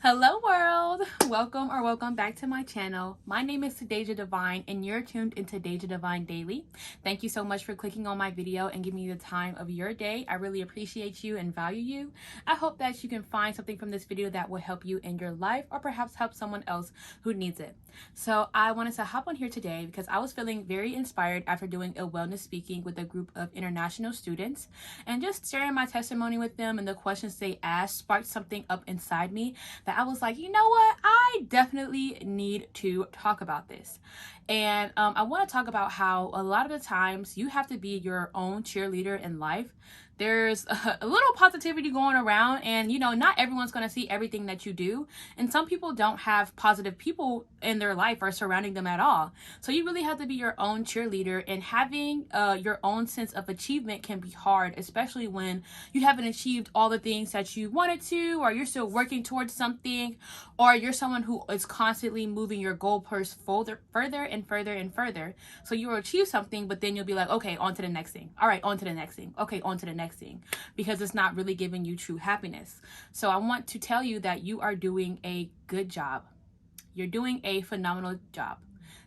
Hello world, welcome back to my channel. My name is Deja Divine and you're tuned into Deja Divine Daily. Thank you so much for clicking on my video and giving me the time of your day. I really appreciate you and value you. I hope that you can find something from this video that will help you in your life or perhaps help someone else who needs it. So I wanted to hop on here today because I was feeling very inspired after doing a wellness speaking with a group of international students, and just sharing my testimony with them and the questions they asked sparked something up inside me that I was like, you know what, I definitely need to talk about this. And I want to talk about how a lot of the times you have to be your own cheerleader in life. There's a little positivity going around, and not everyone's going to see everything that you do, and some people don't have positive people in their life or surrounding them at all. So you really have to be your own cheerleader, and having your own sense of achievement can be hard, especially when you haven't achieved all the things that you wanted to, or you're still working towards something, or you're someone who is constantly moving your goalposts further and further and further. So you'll achieve something, but then you'll be like, okay, on to the next thing. All right, on to the next thing. Okay, on to the next thing, because it's not really giving you true happiness. So I want to tell you that you are doing a good job. You're doing a phenomenal job.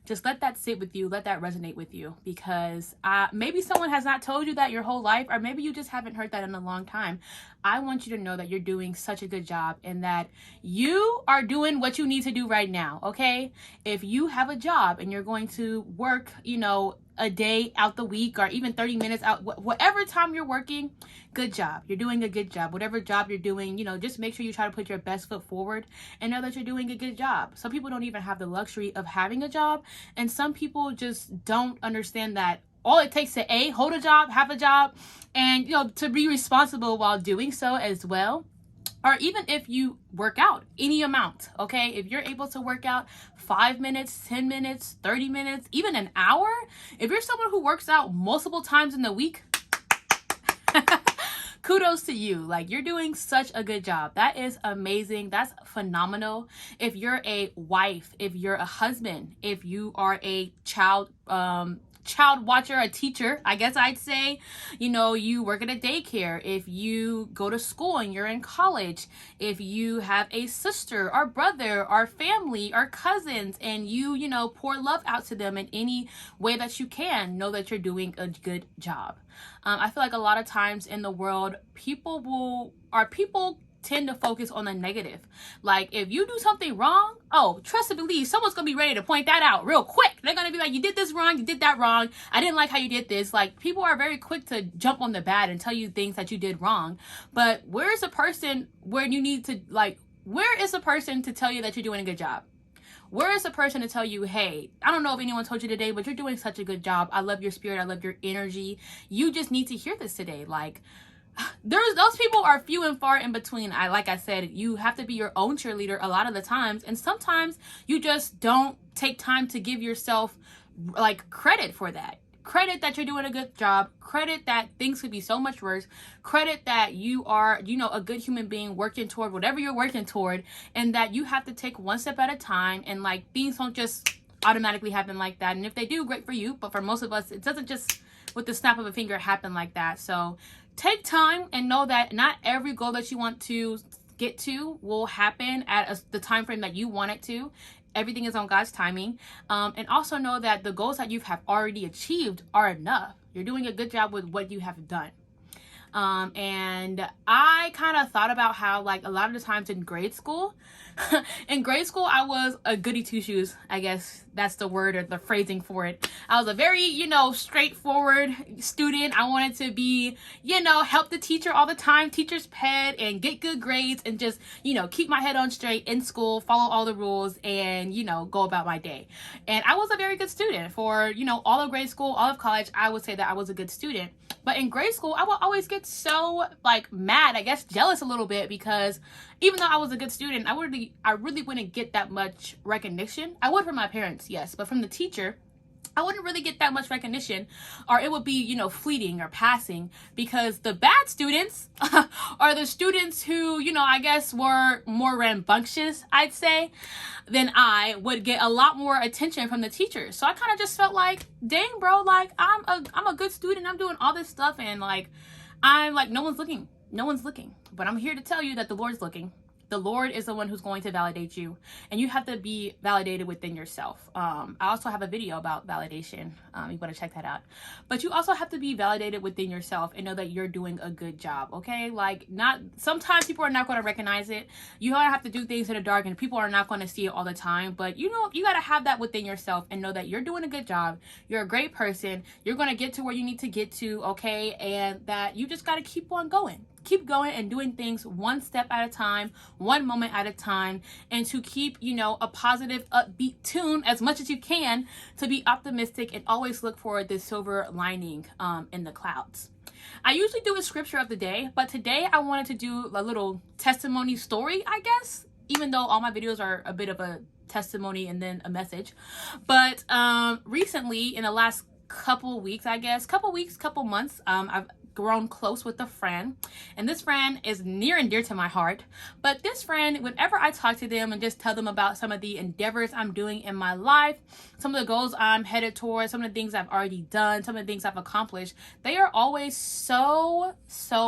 Just let that sit with you, let that resonate with you, because maybe someone has not told you that your whole life, or maybe you just haven't heard that in a long time. I want you to know that you're doing such a good job and that you are doing what you need to do right now, okay? If you have a job and you're going to work, a day out the week, or even 30 minutes out, whatever time you're working, good job. You're doing a good job. Whatever job you're doing, just make sure you try to put your best foot forward and know that you're doing a good job. Some people don't even have the luxury of having a job, and some people just don't understand that all it takes to hold a job, have a job, and to be responsible while doing so as well. Or even if you work out any amount, okay? If you're able to work out 5 minutes, 10 minutes, 30 minutes, even an hour, if you're someone who works out multiple times in the week, kudos to you. Like, you're doing such a good job. That is amazing. That's phenomenal. If you're a wife, if you're a husband, if you are a child watcher, a teacher, I guess I'd say, you work at a daycare, if you go to school and you're in college, if you have a sister or brother or family or cousins, and you pour love out to them in any way that you can, know that you're doing a good job. I feel like a lot of times in the world, people tend to focus on the negative. Like, if you do something wrong, trust and believe someone's gonna be ready to point that out real quick. They're gonna be like, you did this wrong, you did that wrong, I didn't like how you did this. Like, people are very quick to jump on the bad and tell you things that you did wrong. But where's the person where you need to, where is the person to tell you that you're doing a good job? Where is the person to tell you, hey, I don't know if anyone told you today, but you're doing such a good job. I love your spirit. I love your energy. You just need to hear this today. Like, those people are few and far in between. Like I said, you have to be your own cheerleader a lot of the times, and sometimes you just don't take time to give yourself credit for that. Credit that you're doing a good job. Credit that things could be so much worse. Credit that you are, a good human being working toward whatever you're working toward, and that you have to take one step at a time, and things don't just automatically happen like that. And if they do, great for you, but for most of us, it doesn't just with the snap of a finger happen like that. So take time and know that not every goal that you want to get to will happen at the time frame that you want it to. Everything is on God's timing. And also know that the goals that you have already achieved are enough. You're doing a good job with what you have done. And I kind of thought about how, a lot of the times in grade school, I was a goody two shoes. I guess that's the word or the phrasing for it. I was a very, straightforward student. I wanted to be, help the teacher all the time, teacher's pet, and get good grades, and just, keep my head on straight in school, follow all the rules, and, go about my day. And I was a very good student for, all of grade school, all of college. I would say that I was a good student. But in grade school, I would always get so mad, I guess jealous a little bit, because even though I was a good student, I really wouldn't get that much recognition. I would from my parents, yes, but from the teacher, I wouldn't really get that much recognition, or it would be, fleeting or passing, because the bad students are the students who, I guess were more rambunctious, I'd say, than I would get a lot more attention from the teachers. So I kind of just felt like, dang, bro, I'm a good student. I'm doing all this stuff, and I'm no one's looking. But I'm here to tell you that the Lord's looking. The Lord is the one who's going to validate you, and you have to be validated within yourself. I also have a video about validation. You want to check that out. But you also have to be validated within yourself and know that you're doing a good job, okay? Like, not sometimes people are not going to recognize it. You gotta have to do things in the dark, and people are not going to see it all the time. But you know, you got to have that within yourself and know that you're doing a good job. You're a great person. You're going to get to where you need to get to, okay? And that you just got to keep on going. Keep going and doing things one step at a time, one moment at a time, and to keep, you know, a positive, upbeat tune as much as you can, to be optimistic and always look for the silver lining in the clouds. I usually do a scripture of the day, but today I wanted to do a little testimony story, I guess, even though all my videos are a bit of a testimony and then a message. But recently, in the last couple weeks, I guess, couple months, I've grown close with a friend, and this friend is near and dear to my heart. But this friend, whenever I talk to them and just tell them about some of the endeavors I'm doing in my life, some of the goals I'm headed towards, some of the things I've already done, some of the things I've accomplished, they are always so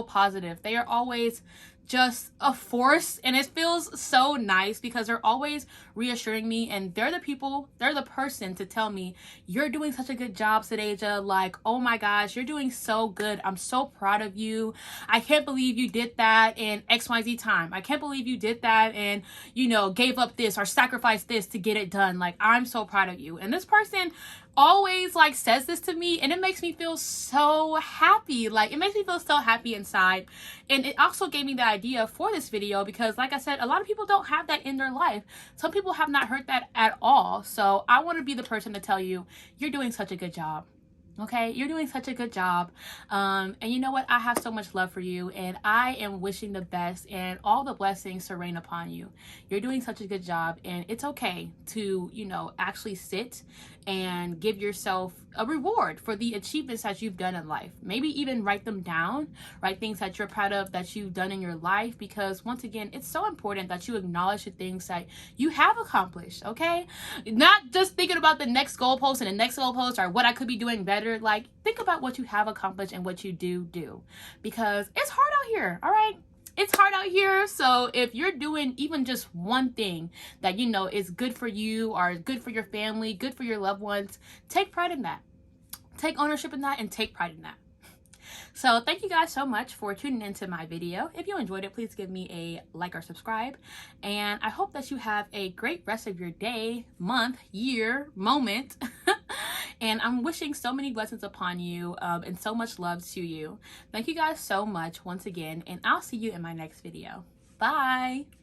positive. They are always just a force, and it feels so nice because they're always reassuring me, and they're the person to tell me, you're doing such a good job, Sadeja. Like, oh my gosh, you're doing so good. I'm so proud of you. I can't believe you did that in XYZ time. I can't believe you did that and, you know, gave up this or sacrificed this to get it done. Like, I'm so proud of you. And this person always like says this to me, and it makes me feel so happy. Like, it makes me feel so happy inside. And it also gave me the idea for this video because, like I said, a lot of people don't have that in their life. Some people have not heard that at all. So I want to be the person to tell you, you're doing such a good job. Okay, you're doing such a good job. And you know what? I have so much love for you, and I am wishing the best and all the blessings to rain upon you. You're doing such a good job, and it's okay to, you know, actually sit and give yourself a reward for the achievements that you've done in life. Maybe even write them down, write things that you're proud of that you've done in your life, because once again, it's so important that you acknowledge the things that you have accomplished, okay? Not just thinking about the next goalpost and the next goalpost or what I could be doing better. Like, think about what you have accomplished and what you do, because it's hard out here, all right? It's hard out here. So if you're doing even just one thing that you know is good for you or good for your family, good for your loved ones, take pride in that. Take ownership in that and take pride in that. So thank you guys so much for tuning into my video. If you enjoyed it, please give me a like or subscribe. And I hope that you have a great rest of your day, month, year, moment. And I'm wishing so many blessings upon you and so much love to you. Thank you guys so much once again, and I'll see you in my next video. Bye.